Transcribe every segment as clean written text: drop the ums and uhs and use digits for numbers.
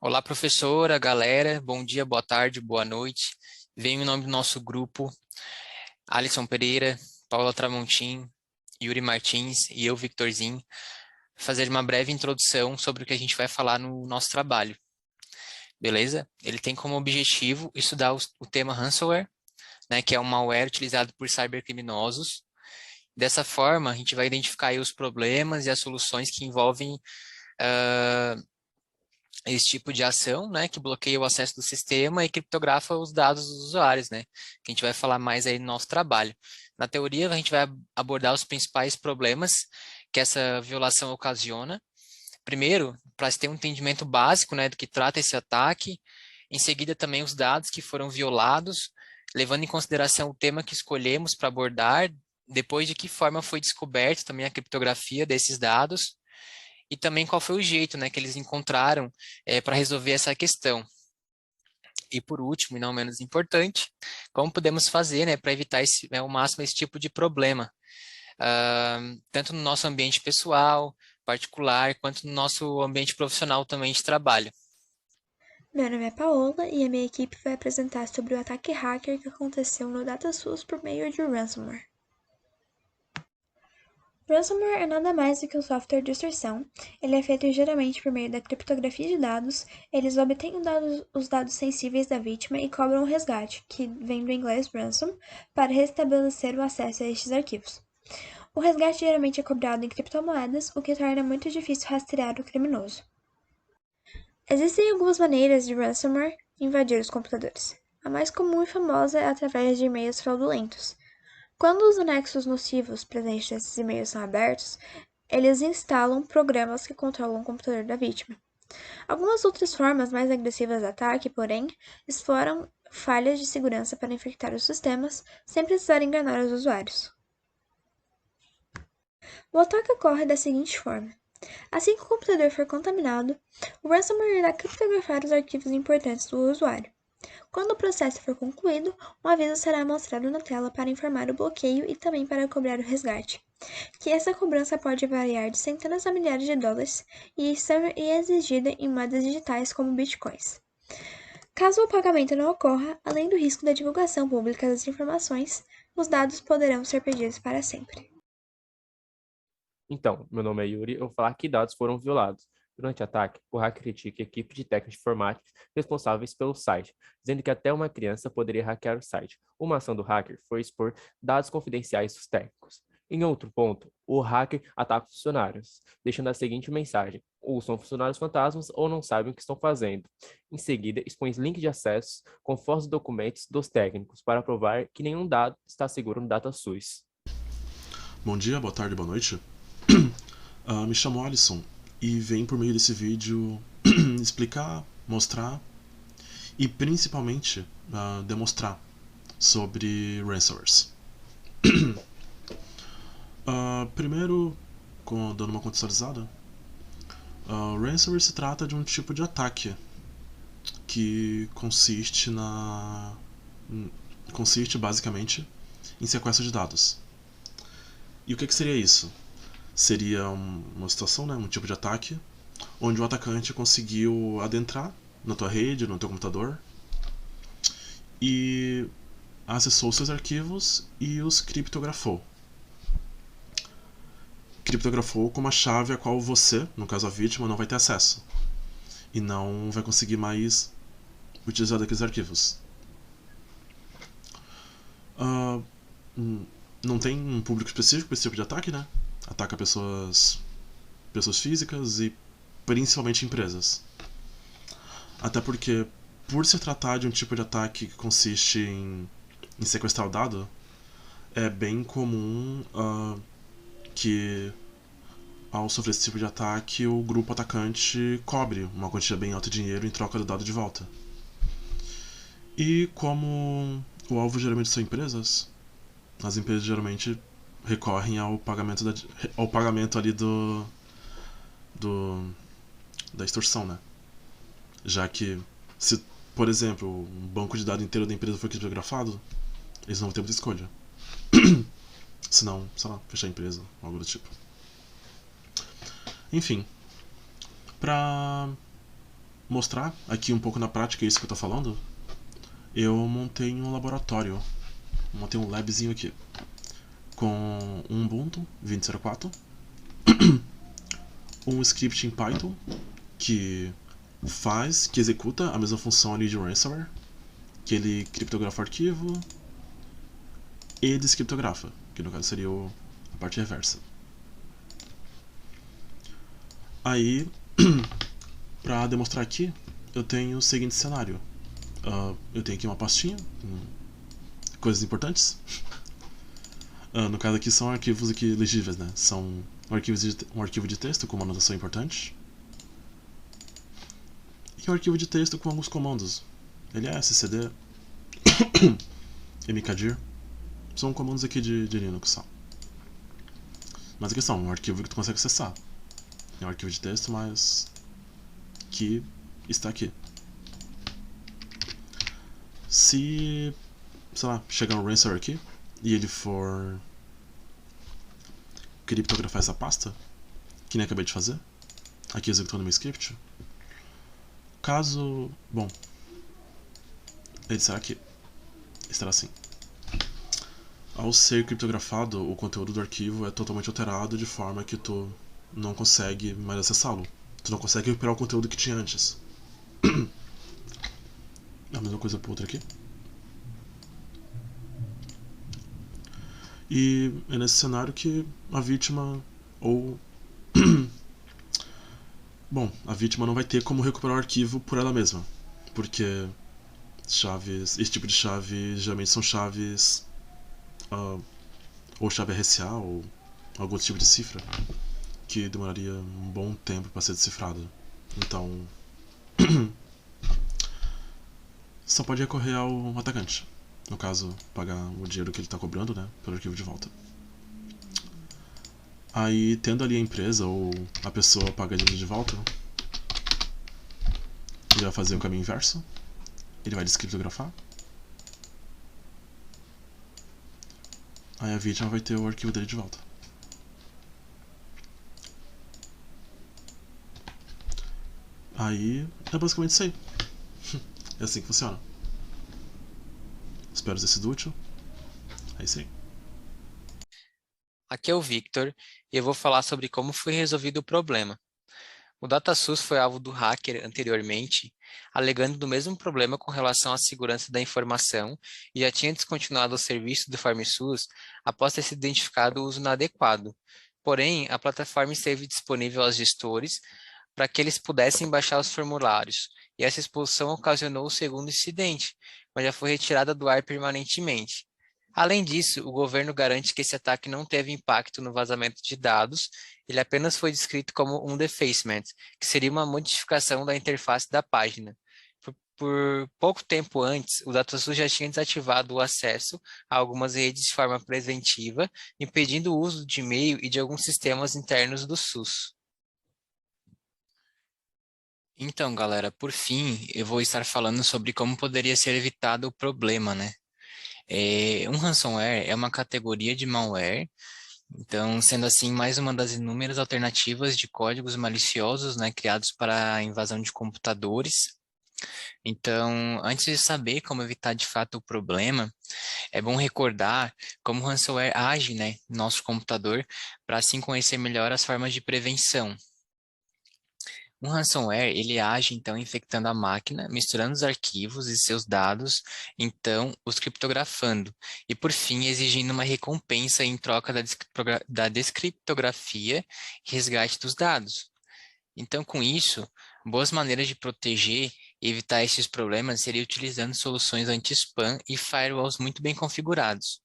Olá, professora, galera. Bom dia, boa tarde, boa noite. Venho em nome do nosso grupo, Alisson Pereira, Paula Tramontim, Yuri Martins e eu, Victorzinho, fazer uma breve introdução sobre o que a gente vai falar no nosso trabalho, beleza? Ele tem como objetivo estudar o tema ransomware, né, que é um malware utilizado por cybercriminosos. Dessa forma, a gente vai identificar aí os problemas e as soluções que envolvem ah, esse tipo de ação, né, que bloqueia o acesso do sistema e criptografa os dados dos usuários, né, que a gente vai falar mais aí no nosso trabalho. Na teoria, a gente vai abordar os principais problemas que essa violação ocasiona. Primeiro, para se ter um entendimento básico, né, do que trata esse ataque. Em seguida, também os dados que foram violados, levando em consideração o tema que escolhemos para abordar, depois de que forma foi descoberta também a criptografia desses dados e também qual foi o jeito, né, que eles encontraram para resolver essa questão. E por último, e não menos importante, como podemos fazer, né, para evitar ao máximo esse tipo de problema, tanto no nosso ambiente pessoal, particular, quanto no nosso ambiente profissional também de trabalho. Meu nome é Paola e a minha equipe vai apresentar sobre o ataque hacker que aconteceu no DataSUS por meio de ransomware. Ransomware é nada mais do que um software de extorsão. Ele é feito geralmente por meio da criptografia de dados. Eles obtêm os dados sensíveis da vítima e cobram o resgate, que vem do inglês ransom, para restabelecer o acesso a estes arquivos. O resgate geralmente é cobrado em criptomoedas, o que torna muito difícil rastrear o criminoso. Existem algumas maneiras de ransomware invadir os computadores. A mais comum e famosa é através de e-mails fraudulentos. Quando os anexos nocivos presentes nesses e-mails são abertos, eles instalam programas que controlam o computador da vítima. Algumas outras formas mais agressivas de ataque, porém, exploram falhas de segurança para infectar os sistemas sem precisar enganar os usuários. O ataque ocorre da seguinte forma: assim que o computador for contaminado, o ransomware irá criptografar os arquivos importantes do usuário. Quando o processo for concluído, um aviso será mostrado na tela para informar o bloqueio e também para cobrar o resgate, que essa cobrança pode variar de centenas a milhares de dólares e é exigida em moedas digitais como bitcoins. Caso o pagamento não ocorra, além do risco da divulgação pública das informações, os dados poderão ser perdidos para sempre. Então, meu nome é Yuri, eu vou falar que dados foram violados. Durante o ataque, o hacker critica a equipe de técnicos informáticos responsáveis pelo site, dizendo que até uma criança poderia hackear o site. Uma ação do hacker foi expor dados confidenciais dos técnicos. Em outro ponto, o hacker ataca os funcionários, deixando a seguinte mensagem: ou são funcionários fantasmas ou não sabem o que estão fazendo. Em seguida, expõe links de acesso com fotos e documentos dos técnicos para provar que nenhum dado está seguro no DataSUS. Bom dia, boa tarde, boa noite. Me chamo Alisson e venho por meio desse vídeo explicar, mostrar e principalmente demonstrar sobre ransomwares. Primeiro, dando uma contextualizada, ransomware se trata de um tipo de ataque que consiste basicamente em sequestro de dados. E o que seria isso? Seria uma situação, né, um tipo de ataque, onde o atacante conseguiu adentrar na tua rede, no teu computador, e acessou seus arquivos e os criptografou. Criptografou com uma chave a qual você, no caso a vítima, não vai ter acesso. E não vai conseguir mais utilizar daqueles arquivos. Não tem um público específico para esse tipo de ataque, né? Ataca pessoas físicas e principalmente empresas. Até porque, por se tratar de um tipo de ataque que consiste em sequestrar o dado, é bem comum que, ao sofrer esse tipo de ataque, o grupo atacante cobre uma quantia bem alta de dinheiro em troca do dado de volta. E como o alvo geralmente são empresas, as empresas geralmente recorrem ao pagamento ali da extorsão, né? Já que, se, por exemplo, um banco de dados inteiro da empresa for criptografado, eles não vão ter muita escolha. Senão, sei lá, fechar a empresa, algo do tipo. Enfim, pra mostrar aqui um pouco na prática isso que eu tô falando, eu montei um laboratório, montei um labzinho aqui, com um Ubuntu 20.04, um script em Python que executa a mesma função ali de ransomware, que ele criptografa o arquivo e descriptografa, que no caso seria a parte reversa. Aí, para demonstrar aqui, eu tenho o seguinte cenário. Eu tenho aqui uma pastinha com coisas importantes. No caso aqui são arquivos aqui legíveis, né? São um arquivo de texto com uma anotação importante e um arquivo de texto com alguns comandos. ls, cd, mkdir. São comandos aqui de Linux só. Mas aqui são um arquivo que tu consegue acessar. É um arquivo de texto, mas que está aqui. Se, sei lá, chegar um ransomware aqui e ele for criptografar essa pasta, que nem acabei de fazer, aqui executando meu script, caso, bom, ele será aqui, estará assim. Ao ser criptografado, o conteúdo do arquivo é totalmente alterado de forma que tu não consegue mais acessá-lo. Tu não consegue recuperar o conteúdo que tinha antes. A mesma coisa para outra aqui. E é nesse cenário que a vítima ou bom, a vítima não vai ter como recuperar o arquivo por ela mesma, porque esse tipo de chave geralmente são chaves ou chave RSA ou algum tipo de cifra que demoraria um bom tempo para ser decifrada. Então só pode recorrer ao atacante, no caso pagar o dinheiro que ele está cobrando, né, pelo arquivo de volta. Aí, tendo ali a empresa ou a pessoa paga dinheiro de volta, ele vai fazer o caminho inverso. Ele vai descriptografar. Aí a vítima vai ter o arquivo dele de volta. Aí é basicamente isso aí. É assim que funciona. Espero ter sido útil. É isso aí. Aqui é o Victor e eu vou falar sobre como foi resolvido o problema. O DataSUS foi alvo do hacker anteriormente, alegando do mesmo problema com relação à segurança da informação e já tinha descontinuado o serviço do FarmSUS após ter sido identificado o uso inadequado. Porém, a plataforma esteve disponível aos gestores para que eles pudessem baixar os formulários, e essa expulsão ocasionou o segundo incidente, mas já foi retirada do ar permanentemente. Além disso, o governo garante que esse ataque não teve impacto no vazamento de dados, ele apenas foi descrito como um defacement, que seria uma modificação da interface da página. Por pouco tempo antes, o DataSUS já tinha desativado o acesso a algumas redes de forma preventiva, impedindo o uso de e-mail e de alguns sistemas internos do SUS. Então, galera, por fim, eu vou estar falando sobre como poderia ser evitado o problema, né? Um ransomware é uma categoria de malware, então, sendo assim, mais uma das inúmeras alternativas de códigos maliciosos, né, criados para a invasão de computadores. Então, antes de saber como evitar de fato o problema, é bom recordar como o ransomware age, né, no nosso computador, para assim conhecer melhor as formas de prevenção. Um ransomware, ele age, então, infectando a máquina, misturando os arquivos e seus dados, então, os criptografando, e, por fim, exigindo uma recompensa em troca da descriptografia e resgate dos dados. Então, com isso, boas maneiras de proteger e evitar esses problemas seria utilizando soluções anti-spam e firewalls muito bem configurados.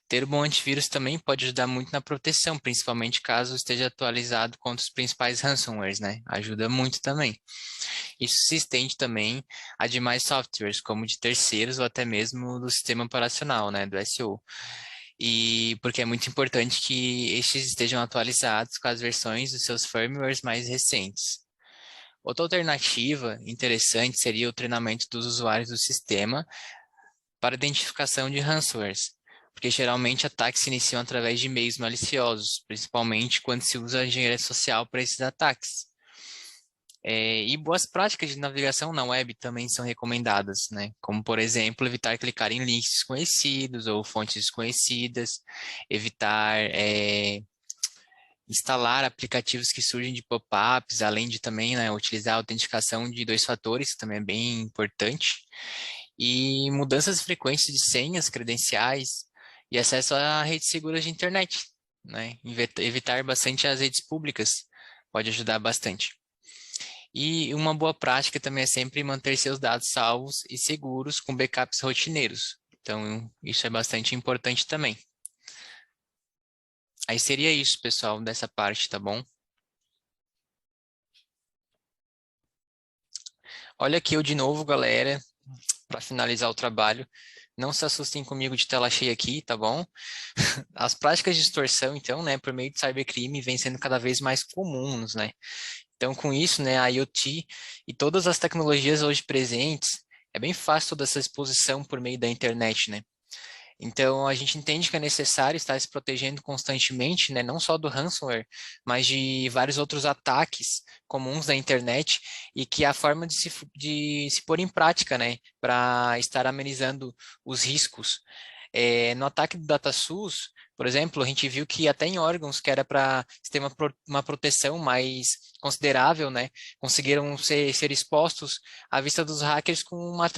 Ter um bom antivírus também pode ajudar muito na proteção, principalmente caso esteja atualizado contra os principais ransomwares, né? Ajuda muito também. Isso se estende também a demais softwares, como de terceiros ou até mesmo do sistema operacional, né? Do SO. E porque é muito importante que estes estejam atualizados com as versões dos seus firmwares mais recentes. Outra alternativa interessante seria o treinamento dos usuários do sistema para identificação de ransomwares, porque geralmente ataques se iniciam através de e-mails maliciosos, principalmente quando se usa a engenharia social para esses ataques. E boas práticas de navegação na web também são recomendadas, né? Como, por exemplo, evitar clicar em links desconhecidos ou fontes desconhecidas, evitar instalar aplicativos que surgem de pop-ups, além de também, né, utilizar a autenticação de 2 fatores, que também é bem importante, e mudanças frequentes de senhas, credenciais e acesso a redes seguras de internet, né? Evitar bastante as redes públicas pode ajudar bastante. E uma boa prática também é sempre manter seus dados salvos e seguros com backups rotineiros. Então, isso é bastante importante também. Aí seria isso, pessoal, dessa parte, tá bom? Olha aqui eu de novo, galera, para finalizar o trabalho. Não se assustem comigo de tela cheia aqui, tá bom? As práticas de extorsão, então, né, por meio de cybercrime, vêm sendo cada vez mais comuns, né? Então, com isso, né, a IoT e todas as tecnologias hoje presentes, é bem fácil toda essa exposição por meio da internet, né? Então, a gente entende que é necessário estar se protegendo constantemente, né, não só do ransomware, mas de vários outros ataques comuns da internet e que a forma de se pôr em prática, né, para estar amenizando os riscos. No ataque do DataSUS, por exemplo, a gente viu que até em órgãos que era para ter uma proteção mais considerável, né, conseguiram ser expostos à vista dos hackers com uma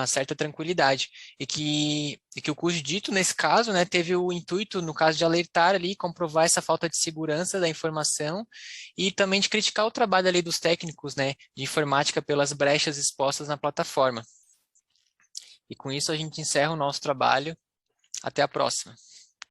certa tranquilidade, e que o cujo dito nesse caso, né, teve o intuito, no caso de alertar ali, comprovar essa falta de segurança da informação e também de criticar o trabalho ali dos técnicos, né, de informática pelas brechas expostas na plataforma. E com isso a gente encerra o nosso trabalho. Até a próxima.